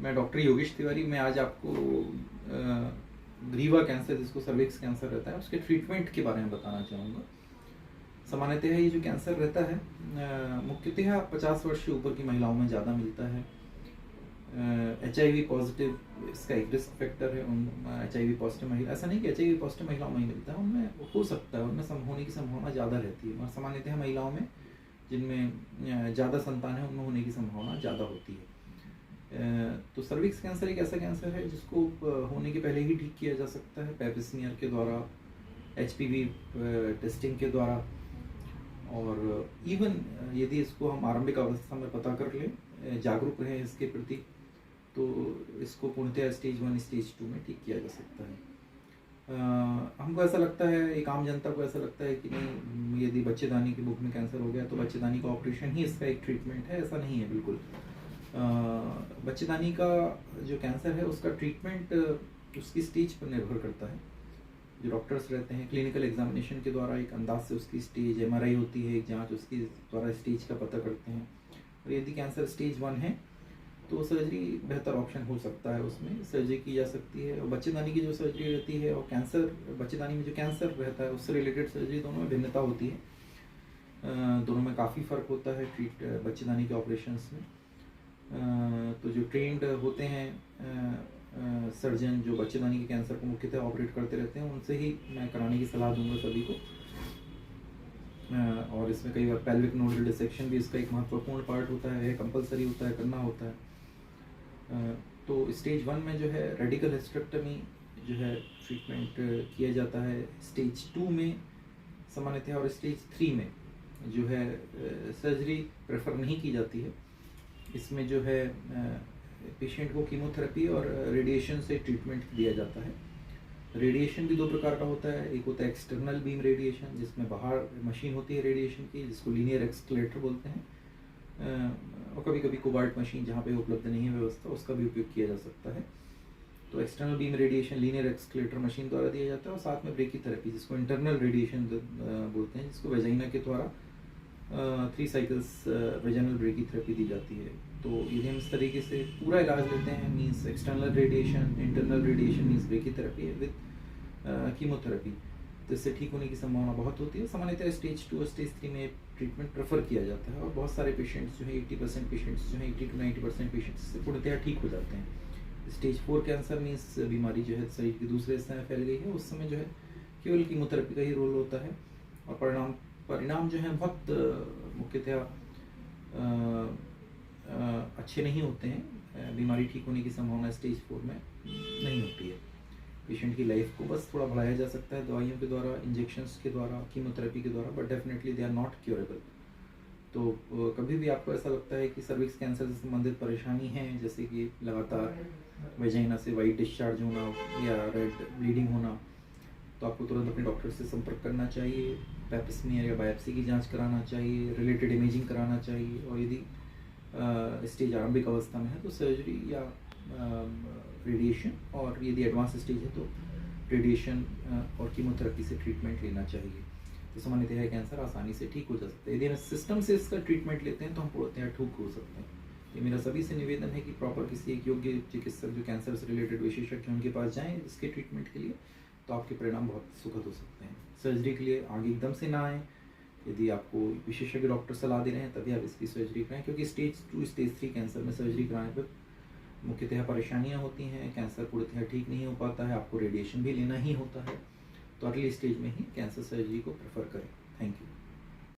मैं डॉक्टर योगेश तिवारी। मैं आज आपको ग्रीवा कैंसर, जिसको सर्विक्स कैंसर रहता है, उसके ट्रीटमेंट के बारे में बताना चाहूँगा। सामान्यतः ये जो कैंसर रहता है मुख्यतः 50 वर्ष से ऊपर की महिलाओं में ज़्यादा मिलता है। HIV पॉजिटिव इसका एक रिस्क फैक्टर है। उन HIV पॉजिटिव महिला, ऐसा नहीं कि HIV पॉजिटिव महिलाओं में ही मिलता है, उनमें हो सकता है, उनमें होने की संभावना ज़्यादा रहती है। और सामान्यतः महिलाओं में जिनमें ज़्यादा संतान है, उनमें होने की संभावना ज़्यादा होती है। तो सर्विक्स कैंसर एक ऐसा कैंसर है जिसको होने के पहले ही ठीक किया जा सकता है, पैप स्मीयर के द्वारा, HPV टेस्टिंग के द्वारा। और इवन यदि इसको हम आरंभिक अवस्था में पता कर लें, जागरूक रहें इसके प्रति, तो इसको पूर्णतः स्टेज 1 स्टेज 2 में ठीक किया जा सकता है। हमको ऐसा लगता है, एक आम जनता को ऐसा लगता है कि नहीं, यदि बच्चेदानी के बुक में कैंसर हो गया तो बच्चेदानी का ऑपरेशन ही इसका एक ट्रीटमेंट है। ऐसा नहीं है बिल्कुल। बच्चेदानी का जो कैंसर है उसका ट्रीटमेंट उसकी स्टेज पर निर्भर करता है। जो डॉक्टर्स रहते हैं क्लिनिकल एग्जामिनेशन के द्वारा एक अंदाज से उसकी स्टेज, MRI होती है एक जांच, उसकी द्वारा स्टेज का पता करते हैं। और यदि कैंसर स्टेज 1 है तो सर्जरी बेहतर ऑप्शन हो सकता है, उसमें सर्जरी की जा सकती है। और बच्चेदानी की जो सर्जरी रहती है और कैंसर, बच्चेदानी में जो कैंसर रहता है उससे रिलेटेड सर्जरी, दोनों में भिन्नता होती है। दोनों में काफ़ी फ़र्क होता है बच्चेदानी के ऑपरेशंस में। तो जो ट्रेंड होते हैं सर्जन, जो बच्चेदानी के कैंसर को मुख्यतः ऑपरेट करते रहते हैं, उनसे ही मैं कराने की सलाह दूंगा सभी को। और इसमें कई बार पेल्विक नोडल डिसेक्शन भी इसका एक महत्वपूर्ण पार्ट होता है, कंपलसरी होता है, करना होता है। तो स्टेज 1 में जो है रेडिकल हिस्टेरेक्टमी जो है ट्रीटमेंट किया जाता है। स्टेज 2 में सामान्यतः और स्टेज 3 में जो है सर्जरी प्रेफर नहीं की जाती है। इसमें जो है पेशेंट को कीमोथेरेपी और रेडिएशन से ट्रीटमेंट दिया जाता है। रेडिएशन भी 2 प्रकार का होता है। एक होता है एक्सटर्नल बीम रेडिएशन, जिसमें बाहर मशीन होती है रेडिएशन की, जिसको लीनियर एक्सक्लेटर बोलते हैं। और कभी कभी कोबाल्ट मशीन जहाँ पे उपलब्ध नहीं है व्यवस्था, उसका भी उपयोग किया जा सकता है। तो external beam radiation linear accelerator machine द्वारा दिया जाता है। और साथ में ब्रेकी थेरेपी, जिसको इंटरनल रेडिएशन बोलते हैं, जिसको वेजाइना के द्वारा 3 साइकिल्स वेजाइनल ब्रेकी थेरेपी दी जाती है। तो यदि हम इस तरीके से पूरा इलाज लेते हैं, means external radiation, internal radiation means brachytherapy with chemotherapy, तो इससे ठीक होने की संभावना बहुत होती है। सामान्यतः स्टेज 2 और स्टेज 3 में ट्रीटमेंट प्रेफर किया जाता है। और बहुत सारे पेशेंट्स जो है 80% पेशेंट्स जो है 80 to 90% पेशेंट्स से पूर्णतः ठीक हो जाते हैं। स्टेज 4 कैंसर मीन्स बीमारी जो है शरीर के दूसरे हिस्से में फैल गई है, उस समय जो है केवल कीमोथेरेपी का ही रोल होता है। और परिणाम जो है बहुत मुख्यतः अच्छे नहीं होते हैं। बीमारी ठीक होने की संभावना स्टेज 4 में नहीं होती है। पेशेंट की लाइफ को बस थोड़ा बढ़ाया जा सकता है दवाइयों के द्वारा, इंजेक्शंस के द्वारा, कीमोथेरेपी के द्वारा, but definitely they are not curable. तो कभी भी आपको ऐसा लगता है कि सर्विक्स कैंसर से संबंधित परेशानी है, जैसे कि लगातार वेजाइना से वाइट डिस्चार्ज होना या रेड ब्लीडिंग होना, तो आपको तुरंत अपने डॉक्टर से संपर्क करना चाहिए। पैप स्मीयर या बायोप्सी की जांच कराना चाहिए, रिलेटेड इमेजिंग कराना चाहिए। और यदि स्टेज आरंभिक अवस्था में है तो सर्जरी या रेडिएशन, और यदि एडवांस स्टेज है तो रेडिएशन और कीमोथेरेपी से ट्रीटमेंट लेना चाहिए। तो सामान्यतः कैंसर आसानी से ठीक हो जा सकता है। यदि हम सिस्टम से इसका ट्रीटमेंट लेते हैं तो हम पूर्णतः ठीक हो सकते हैं। ये मेरा सभी से निवेदन है कि प्रॉपर किसी एक योग्य चिकित्सक जो कैंसर से रिलेटेड विशेषज्ञ उनके पास जाएँ इसके ट्रीटमेंट के लिए, तो आपके परिणाम बहुत सुखद हो सकते हैं। सर्जरी के लिए आगे एकदम से ना आएँ। यदि आपको विशेषज्ञ डॉक्टर सलाह दे रहे हैं तभी आप इसकी सर्जरी कराएं, क्योंकि स्टेज 2 स्टेज 3 कैंसर में सर्जरी कराने पर मुख्यतः परेशानियां होती हैं। कैंसर पूर्णतः ठीक नहीं हो पाता है, आपको रेडिएशन भी लेना ही होता है। तो अर्ली स्टेज में ही कैंसर सर्जरी को प्रेफर करें। Thank you.